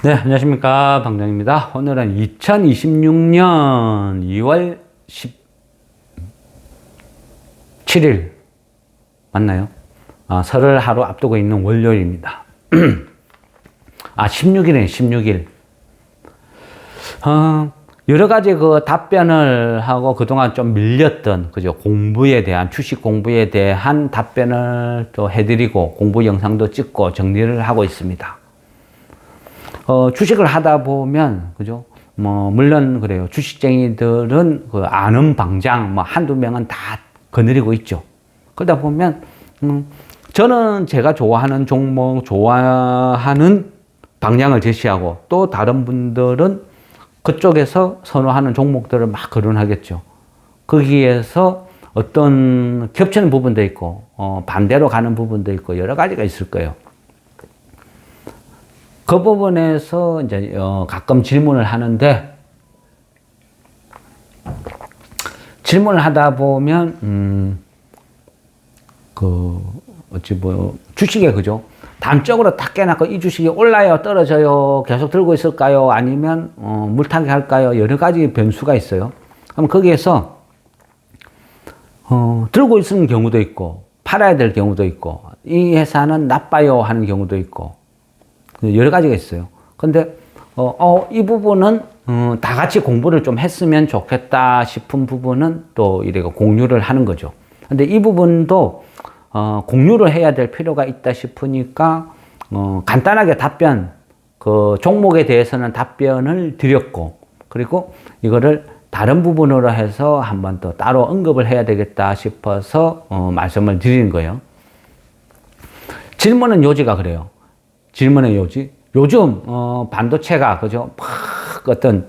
네, 안녕하십니까. 방장입니다. 오늘은 2026년 2월 17일 맞나요? 설을 하루 앞두고 있는 월요일입니다. 16일이네, 16일. 여러 가지 그 답변을 하고 그동안 좀 밀렸던, 그죠? 공부에 대한, 주식 공부에 대한 답변을 또 해드리고, 공부 영상도 찍고 정리를 하고 있습니다. 주식을 하다 보면, 그죠? 물론 그래요. 주식쟁이들은 그 아는 방장, 한두 명은 다 거느리고 있죠. 그러다 보면, 저는 제가 좋아하는 종목, 좋아하는 방향을 제시하고, 또 다른 분들은 그쪽에서 선호하는 종목들을 막 거론하겠죠. 거기에서 어떤 겹치는 부분도 있고, 반대로 가는 부분도 있고, 여러 가지가 있을 거예요. 그 부분에서 이제 가끔 질문을 하는데, 질문을 하다 보면 주식에, 그죠? 단적으로 딱 깨놨고 이 주식이 올라요, 떨어져요, 계속 들고 있을까요, 아니면 물타기 할까요? 여러 가지 변수가 있어요. 그럼 거기에서 들고 있는 경우도 있고, 팔아야 될 경우도 있고, 이 회사는 나빠요 하는 경우도 있고, 여러 가지가 있어요. 근데 이 부분은 다 같이 공부를 좀 했으면 좋겠다 싶은 부분은 또 이렇게 공유를 하는 거죠. 근데 이 부분도 공유를 해야 될 필요가 있다 싶으니까 간단하게 답변, 그 종목에 대해서는 답변을 드렸고, 그리고 이거를 다른 부분으로 해서 한번 또 따로 언급을 해야 되겠다 싶어서 말씀을 드리는 거예요. 질문은 요지가 그래요. 질문의 요지. 요즘 반도체가, 그죠? 막 어떤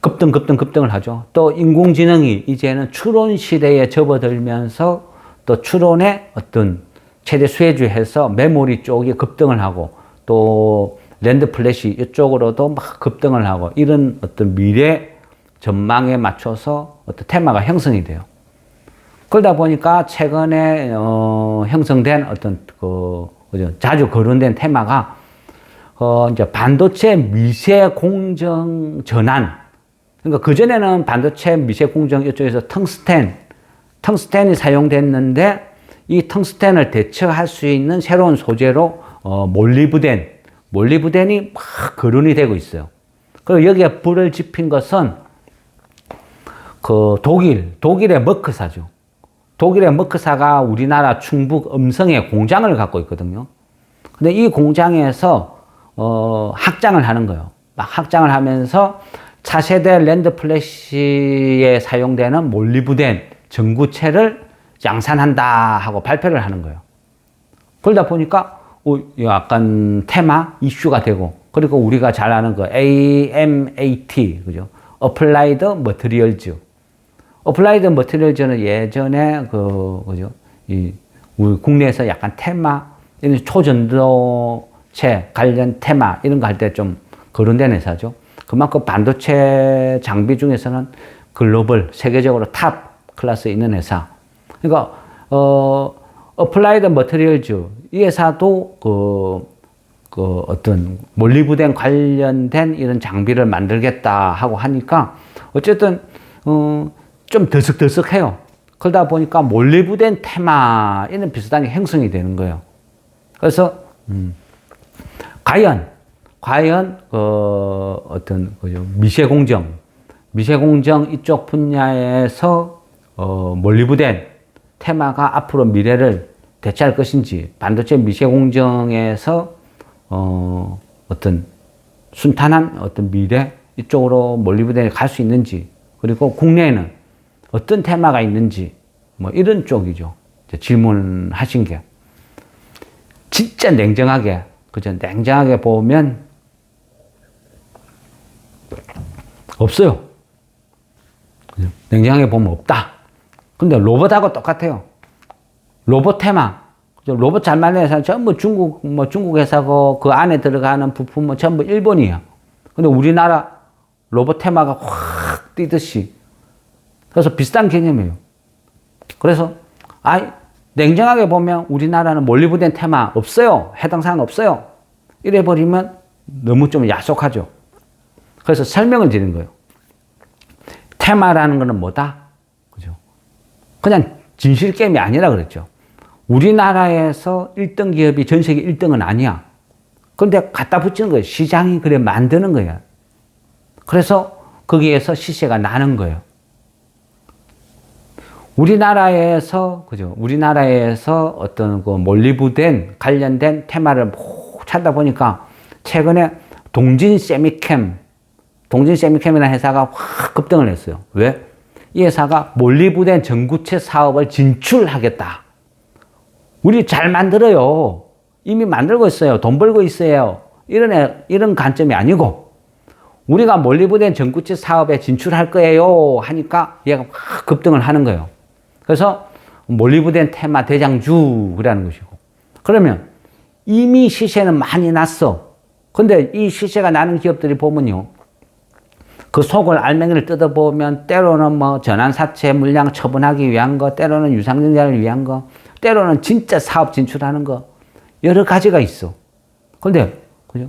급등을 하죠. 또 인공지능이 이제는 추론 시대에 접어들면서 또 추론의 어떤 최대 수혜주에서 메모리 쪽이 급등을 하고, 또 랜드 플래시 이쪽으로도 막 급등을 하고, 이런 어떤 미래 전망에 맞춰서 어떤 테마가 형성이 돼요. 그러다 보니까 최근에 형성된 어떤 자주 거론된 테마가 이제 반도체 미세 공정 전환. 그러니까 그전에는 반도체 미세 공정 이쪽에서 텅스텐이 사용됐는데, 이 텅스텐을 대처할 수 있는 새로운 소재로 몰리브덴이 막 거론이 되고 있어요. 그리고 여기에 불을 지핀 것은 그 독일의 머크사죠. 독일의 머크사가 우리나라 충북 음성에 공장을 갖고 있거든요. 근데 이 공장에서 확장을 하는 거예요. 막 확장을 하면서 차세대 랜드 플래시에 사용되는 몰리브덴 전구체를 양산한다 하고 발표를 하는 거예요. 그러다 보니까 약간 테마 이슈가 되고, 그리고 우리가 잘 아는 그 AMAT, 그죠? Applied Materials. 어플라이드 머티리얼즈는 예전에 그죠? 우리 국내에서 약간 테마, 이런 초전도체 관련 테마 이런 거 할 때 좀 거론된 회사죠. 그만큼 반도체 장비 중에서는 글로벌 세계적으로 탑 클래스에 있는 회사. 그러니까 어플라이드 머티리얼즈 이 회사도 어떤 몰리브덴 관련된 이런 장비를 만들겠다 하고 하니까 어쨌든 좀 들썩들썩해요. 그러다 보니까 몰리브덴 테마 이런 비슷한 게 형성이 되는 거예요. 그래서 과연 어떤 미세공정 이쪽 분야에서 몰리브덴 테마가 앞으로 미래를 대체할 것인지, 반도체 미세공정에서 어떤 순탄한 어떤 미래 이쪽으로 몰리브덴이 갈 수 있는지, 그리고 국내에는 어떤 테마가 있는지, 이런 쪽이죠. 질문하신 게. 진짜 냉정하게, 그죠? 냉정하게 보면, 없어요. 그죠? 냉정하게 보면 없다. 근데 로봇하고 똑같아요. 로봇 테마. 그죠? 로봇 잘 만드는 회사는 전부 중국 회사고, 그 안에 들어가는 부품은 전부 일본이에요. 근데 우리나라 로봇 테마가 확 뛰듯이. 그래서 비슷한 개념이에요. 그래서 냉정하게 보면 우리나라는 몰리브덴 테마 없어요. 해당 사항 없어요. 이래버리면 너무 좀 야속하죠. 그래서 설명을 드리는 거예요. 테마라는 거는 뭐다? 그죠? 그냥 진실 게임이 아니라 그랬죠. 우리나라에서 1등 기업이 전 세계 1등은 아니야. 그런데 갖다 붙이는 거예요. 시장이 그래 만드는 거예요. 그래서 거기에서 시세가 나는 거예요. 우리나라에서, 그죠? 우리나라에서 어떤 그 몰리브덴 관련된 테마를 찾다 보니까 최근에 동진세미캠이라는 회사가 확 급등을 했어요. 왜? 이 회사가 몰리브덴 전구체 사업을 진출하겠다. 우리 잘 만들어요. 이미 만들고 있어요. 돈 벌고 있어요. 이런 관점이 아니고, 우리가 몰리브덴 전구체 사업에 진출할 거예요 하니까 얘가 확 급등을 하는 거예요. 그래서 몰리브덴 테마 대장주 그라는 것이고, 그러면 이미 시세는 많이 났어. 근데 이 시세가 나는 기업들이 보면요, 그 속을 알맹이를 뜯어보면 때로는 뭐 전환사채 물량 처분하기 위한 거, 때로는 유상증자를 위한 거, 때로는 진짜 사업 진출하는 거, 여러 가지가 있어. 근데 그죠?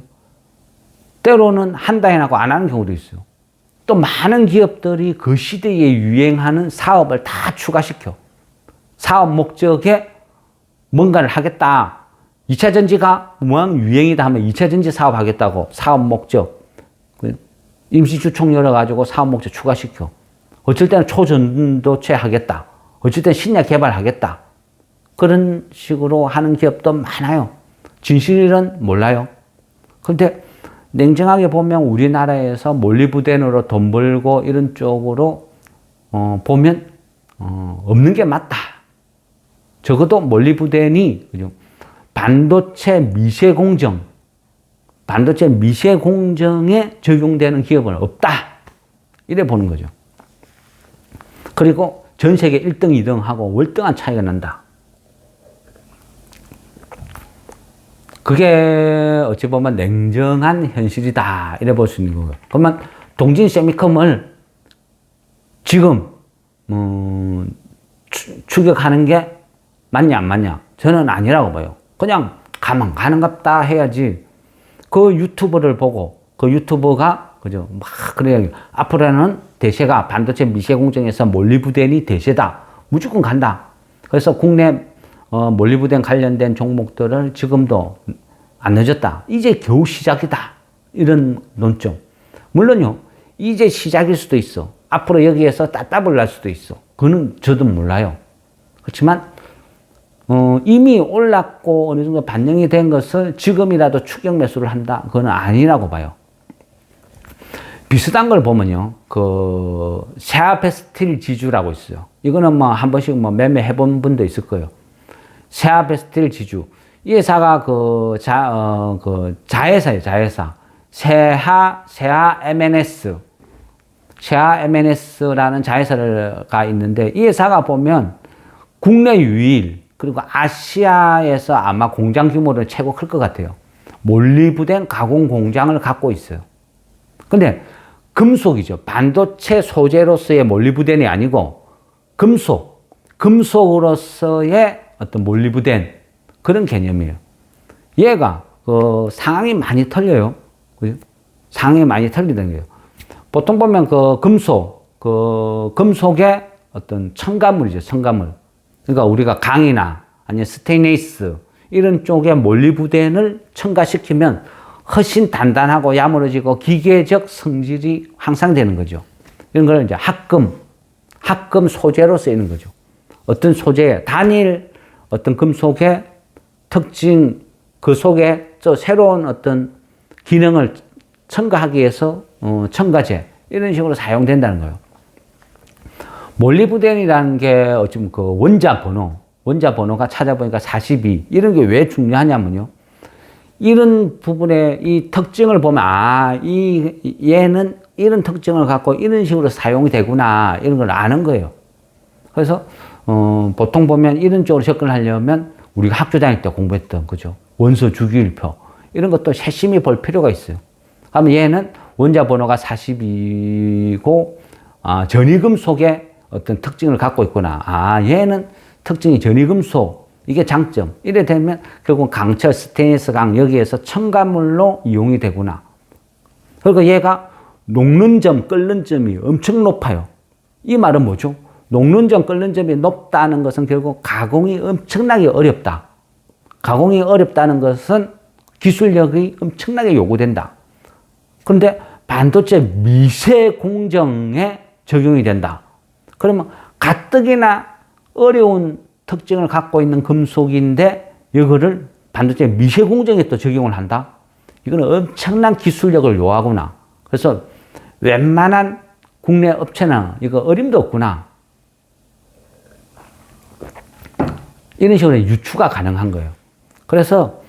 때로는 한다 해놓고 안 하는 경우도 있어요. 또 많은 기업들이 그 시대에 유행하는 사업을 다 추가시켜. 사업 목적에 뭔가를 하겠다. 2차 전지가 뭐한 유행이다 하면 2차 전지 사업 하겠다고 사업 목적. 임시주총 열어가지고 사업 목적 추가시켜. 어쩔 때는 초전도체 하겠다. 어쩔 때는 신약 개발하겠다. 그런 식으로 하는 기업도 많아요. 진실은 몰라요. 그런데 냉정하게 보면 우리나라에서 몰리브덴으로 돈 벌고 이런 쪽으로 보면 없는 게 맞다. 적어도 몰리브덴이 그죠? 반도체 미세 공정에 적용되는 기업은 없다. 이래 보는 거죠. 그리고 전 세계 1등, 2등하고 월등한 차이가 난다. 그게 어찌 보면 냉정한 현실이다. 이래 볼 수 있는 거고요. 그러면 동진 세미컴을 지금 추격하는 게 맞냐 안 맞냐? 저는 아니라고 봐요. 그냥 가만 가는갑다 해야지. 그 유튜브를 보고 그 유튜버가 그죠? 막 그래요. 앞으로는 대세가 반도체 미세 공정에서 몰리브덴이 대세다. 무조건 간다. 그래서 국내 몰리브덴 관련된 종목들을 지금도 안 늦었다. 이제 겨우 시작이다. 이런 논점. 물론요, 이제 시작일 수도 있어. 앞으로 여기에서 따따블 날 수도 있어. 그거는 저도 몰라요. 그렇지만 이미 올랐고 어느 정도 반영이 된 것을 지금이라도 추격 매수를 한다. 그건 아니라고 봐요. 비슷한 걸 보면요, 그 세아베스틸 지주라고 있어요. 이거는 뭐 한 번씩 뭐 매매해 본 분도 있을 거예요. 세아베스틸 지주. 이 회사가 자회사예요, 자회사. 세하 MNS라는 자회사가 있는데, 이 회사가 보면 국내 유일, 그리고 아시아에서 아마 공장 규모는 최고 클 것 같아요. 몰리브덴 가공 공장을 갖고 있어요. 근데 금속이죠. 반도체 소재로서의 몰리브덴이 아니고 금속으로서의 어떤 몰리브덴, 그런 개념이에요. 얘가 상황이 많이 틀려요. 그죠? 상황이 많이 틀리는 거예요. 보통 보면 금속의 어떤 첨가물이죠. 첨가물. 그러니까 우리가 강이나 아니면 스테인리스 이런 쪽에 몰리브덴을 첨가시키면 훨씬 단단하고 야무러지고 기계적 성질이 향상되는 거죠. 이런 걸 이제 합금 소재로 쓰이는 거죠. 어떤 소재, 단일 어떤 금속의 특징, 그 속에 또 새로운 어떤 기능을 첨가하기 위해서 첨가제, 이런 식으로 사용된다는 거예요. 몰리브덴이라는 게 어쩌면 그 원자 번호가 찾아보니까 42, 이런 게 왜 중요하냐면요, 이런 부분에 이 특징을 보면 얘는 이런 특징을 갖고 이런 식으로 사용이 되구나, 이런 걸 아는 거예요. 그래서 보통 보면 이런 쪽으로 접근하려면 우리가 학교 다닐 때 공부했던 그죠, 원소 주기율표 이런 것도 세심히 볼 필요가 있어요. 그러면 얘는 원자 번호가 42고 전이금속의 어떤 특징을 갖고 있구나. 얘는 특징이 전이금속, 이게 장점. 이래 되면 결국 강철, 스테인리스 강 여기에서 첨가물로 이용이 되구나. 그리고 얘가 녹는 점, 끓는 점이 엄청 높아요. 이 말은 뭐죠? 녹는 점, 끓는 점이 높다는 것은 결국 가공이 엄청나게 어렵다. 가공이 어렵다는 것은 기술력이 엄청나게 요구된다. 그런데 반도체 미세 공정에 적용이 된다. 그러면 가뜩이나 어려운 특징을 갖고 있는 금속인데 이거를 반도체 미세 공정에 또 적용을 한다? 이거는 엄청난 기술력을 요하구나. 그래서 웬만한 국내 업체는 이거 어림도 없구나. 이런 식으로 유추가 가능한 거예요. 그래서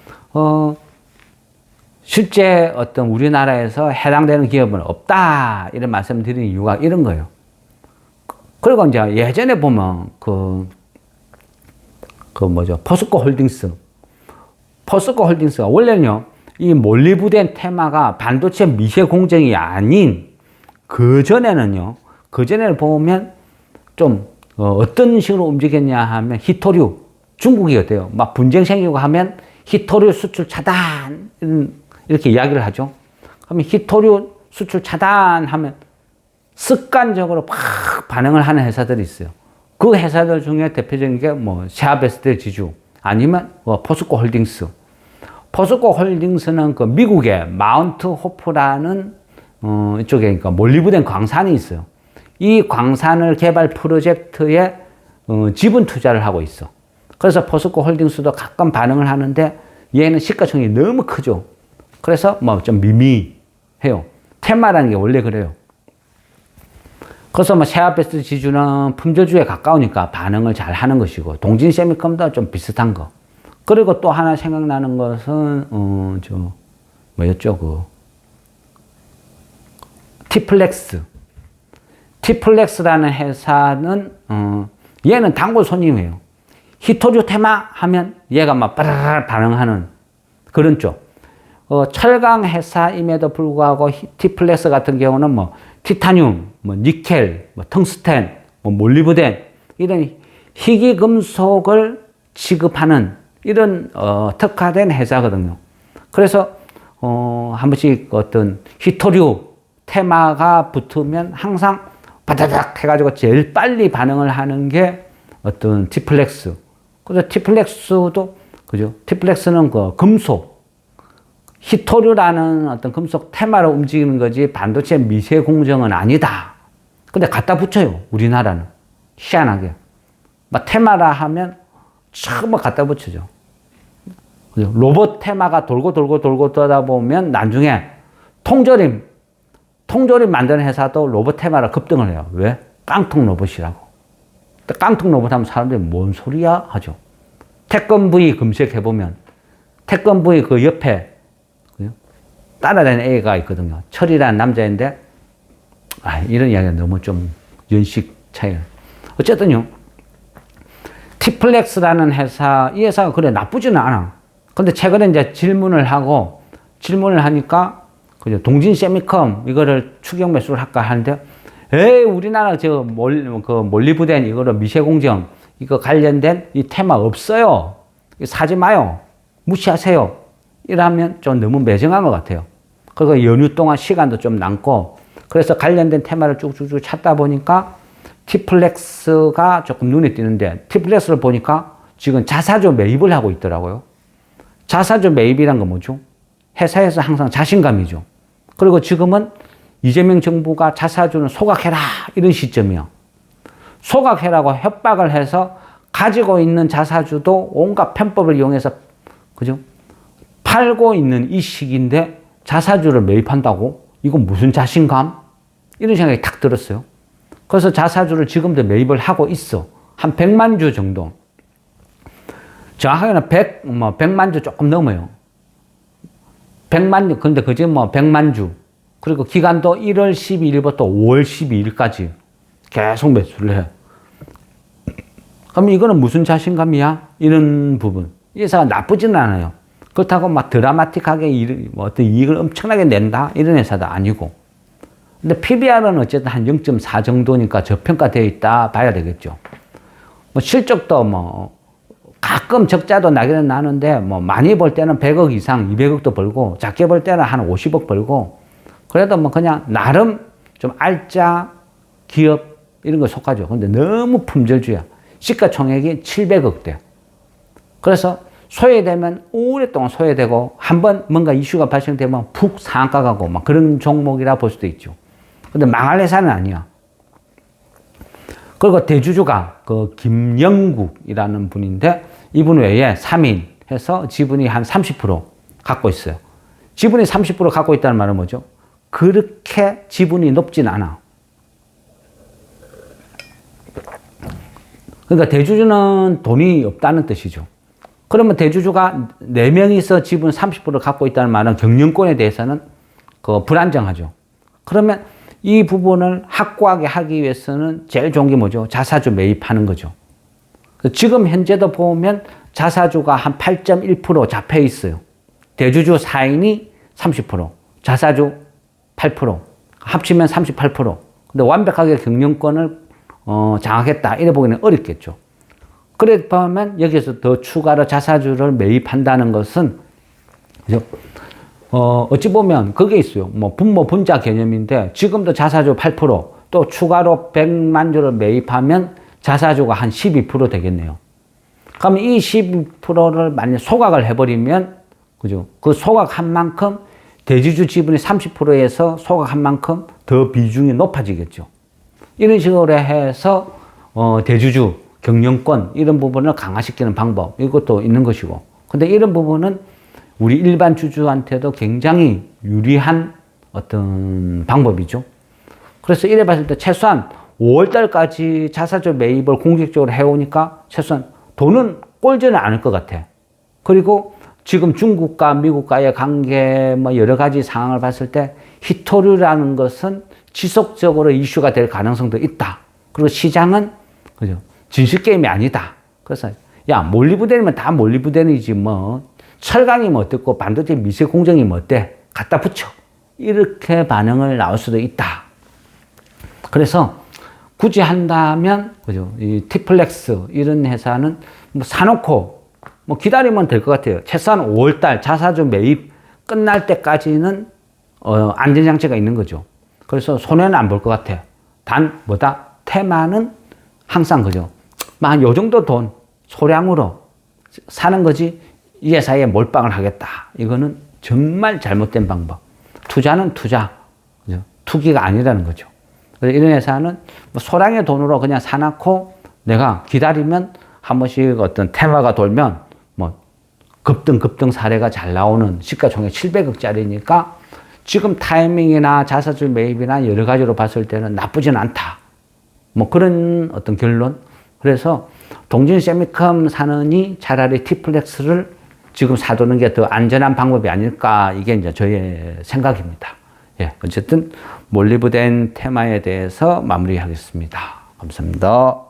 실제 어떤 우리나라에서 해당되는 기업은 없다 이런 말씀드리는 이유가 이런 거예요. 그리고 이제 예전에 보면 포스코 홀딩스가 원래는요 이 몰리브덴 테마가 반도체 미세 공정이 아닌 그전에는 보면 좀 어떤 식으로 움직였냐 하면 히토류 중국이 어때요? 막 분쟁 생기고 하면 히토류 수출 차단 이렇게 이야기를 하죠. 그러면 히토류 수출 차단하면 습관적으로 팍 반응을 하는 회사들이 있어요. 그 회사들 중에 대표적인 게 샤베스트 지주 아니면 포스코 홀딩스. 포스코 홀딩스는 그 미국의 마운트 호프라는 이쪽에 그러니까 몰리브덴 광산이 있어요. 이 광산을 개발 프로젝트에 지분 투자를 하고 있어. 그래서 포스코 홀딩스도 가끔 반응을 하는데 얘는 시가총액이 너무 크죠. 그래서 좀 미미해요. 테마라는 게 원래 그래요. 그래서 샤베스트 지주는 품절주에 가까우니까 반응을 잘 하는 것이고 동진 세미컴도 좀 비슷한 거. 그리고 또 하나 생각나는 것은 티플렉스라는 회사는 얘는 단골 손님이에요. 히토류 테마 하면 얘가 막 빠라라 반응하는 그런 쪽. 철강 회사임에도 불구하고 티플렉스 같은 경우는 티타늄, 니켈, 텅스텐, 몰리브덴 이런 희귀 금속을 취급하는 이런 특화된 회사거든요. 그래서 한 번씩 어떤 히토류 테마가 붙으면 항상 바다닥 해가지고 제일 빨리 반응을 하는 게 어떤 티플렉스. 그래서 티플렉스도 그죠? 티플렉스는 그 금속 히토류라는 어떤 금속 테마로 움직이는 거지 반도체 미세 공정은 아니다. 근데 갖다 붙여요. 우리나라는 희한하게 테마라 하면 처음 갖다 붙이죠. 로봇 테마가 돌고 돌다 보면 나중에 통조림 만드는 회사도 로봇 테마로 급등을 해요. 왜? 깡통 로봇이라고. 깡통 로봇 하면 사람들이 뭔 소리야? 하죠. 태권브이 검색해보면 태권브이 그 옆에 따라다니는 애가 있거든요. 철이라는 남자인데 이런 이야기가 너무 좀 연식 차이. 어쨌든요. 티플렉스라는 회사, 이 회사가 그래 나쁘지는 않아. 근데 최근에 이제 질문을 하니까 그죠? 동진 세미컴 이거를 추격 매수를 할까 하는데 우리나라 몰리브덴 이거를 미세공정 이거 관련된 이 테마 없어요. 사지 마요. 무시하세요. 이러면 좀 너무 매정한 것 같아요. 그리고 연휴 동안 시간도 좀 남고 그래서 관련된 테마를 쭉쭉쭉 찾다 보니까 티플렉스가 조금 눈에 띄는데 티플렉스를 보니까 지금 자사주 매입을 하고 있더라고요. 자사주 매입이란 건 뭐죠? 회사에서 항상 자신감이죠. 그리고 지금은 이재명 정부가 자사주는 소각해라 이런 시점이요. 소각해라고 협박을 해서 가지고 있는 자사주도 온갖 편법을 이용해서 그죠? 팔고 있는 이 시기인데 자사주를 매입한다고? 이건 무슨 자신감? 이런 생각이 탁 들었어요. 그래서 자사주를 지금도 매입을 하고 있어. 한 100만 주 정도. 정확하게는 100만 주 조금 넘어요. 100만 주, 근데 그지 100만 주. 그리고 기간도 1월 12일부터 5월 12일까지 계속 매수를 해. 그럼 이거는 무슨 자신감이야? 이런 부분. 이 회사가 나쁘지는 않아요. 그렇다고 막 드라마틱하게 어떤 이익을 엄청나게 낸다? 이런 회사도 아니고. 근데 PBR은 어쨌든 한 0.4 정도니까 저평가되어 있다 봐야 되겠죠. 실적도 가끔 적자도 나기는 나는데 뭐 많이 벌 때는 100억 이상, 200억도 벌고 작게 벌 때는 한 50억 벌고 그래도 뭐 그냥 나름 좀 알짜 기업 이런 거 속하죠. 근데 너무 품절주야. 시가총액이 700억대. 그래서 소외되면 오랫동안 소외되고 한번 뭔가 이슈가 발생되면 푹 상한가 가고 막 그런 종목이라 볼 수도 있죠. 근데 망할 회사는 아니야. 그리고 대주주가 그 김영국이라는 분인데 이분 외에 3인 해서 지분이 한 30% 갖고 있어요. 지분이 30% 갖고 있다는 말은 뭐죠? 그렇게 지분이 높진 않아. 그러니까 대주주는 돈이 없다는 뜻이죠. 그러면 대주주가 4명이서 지분 30% 갖고 있다는 말은 경영권에 대해서는 그 불안정하죠. 그러면 이 부분을 확고하게 하기 위해서는 제일 좋은 게 뭐죠? 자사주 매입하는 거죠. 지금 현재도 보면 자사주가 한 8.1% 잡혀 있어요. 대주주 4인이 30%, 자사주 8%, 합치면 38%. 근데 완벽하게 경영권을 장악했다. 이래 보기는 어렵겠죠. 그래 보면 여기서 더 추가로 자사주를 매입한다는 것은 그죠? 어찌 보면 그게 있어요. 뭐 분모 분자 개념인데 지금도 자사주 8%, 또 추가로 100만 주를 매입하면 자사주가 한 12% 되겠네요. 그럼 이 12%를 만약 소각을 해버리면 그죠? 그 소각한 만큼 대주주 지분이 30%에서 소각한 만큼 더 비중이 높아지겠죠. 이런 식으로 해서 대주주 경영권 이런 부분을 강화시키는 방법 이것도 있는 것이고, 근데 이런 부분은 우리 일반 주주한테도 굉장히 유리한 어떤 방법이죠. 그래서 이래 봤을 때 최소한 5월달까지 자사주 매입을 공식적으로 해오니까 최소한 돈은 꼴지는 않을 것 같아. 그리고 지금 중국과 미국과의 관계 뭐 여러 가지 상황을 봤을 때 희토류라는 것은 지속적으로 이슈가 될 가능성도 있다. 그리고 시장은 그죠? 진실게임이 아니다. 그래서 야 몰리브덴이면 다 몰리브덴이지 뭐 철강이면 어떻고 반도체 미세 공정이면 어때? 갖다 붙여. 이렇게 반응을 나올 수도 있다. 그래서 굳이 한다면 그죠? 이 티플렉스 이런 회사는 뭐 사놓고 뭐 기다리면 될 것 같아요. 최소한 5월달 자사주 매입 끝날 때까지는 안전장치가 있는 거죠. 그래서 손해는 안 볼 것 같아. 단 뭐다? 테마는 항상 그죠? 막 요 정도 돈 소량으로 사는 거지 이 회사에 몰빵을 하겠다. 이거는 정말 잘못된 방법. 투자는 투자, 그죠? 투기가 아니라는 거죠. 그래서 이런 회사는 뭐 소량의 돈으로 그냥 사놓고 내가 기다리면 한 번씩 어떤 테마가 돌면 뭐 급등 사례가 잘 나오는 시가총액 700억짜리니까 지금 타이밍이나 자사주 매입이나 여러 가지로 봤을 때는 나쁘진 않다. 뭐 그런 어떤 결론. 그래서 동진 세미컴 사느니 차라리 티플렉스를 지금 사두는 게 더 안전한 방법이 아닐까. 이게 이제 저의 생각입니다. 예, 어쨌든 몰리브덴 테마에 대해서 마무리하겠습니다. 감사합니다.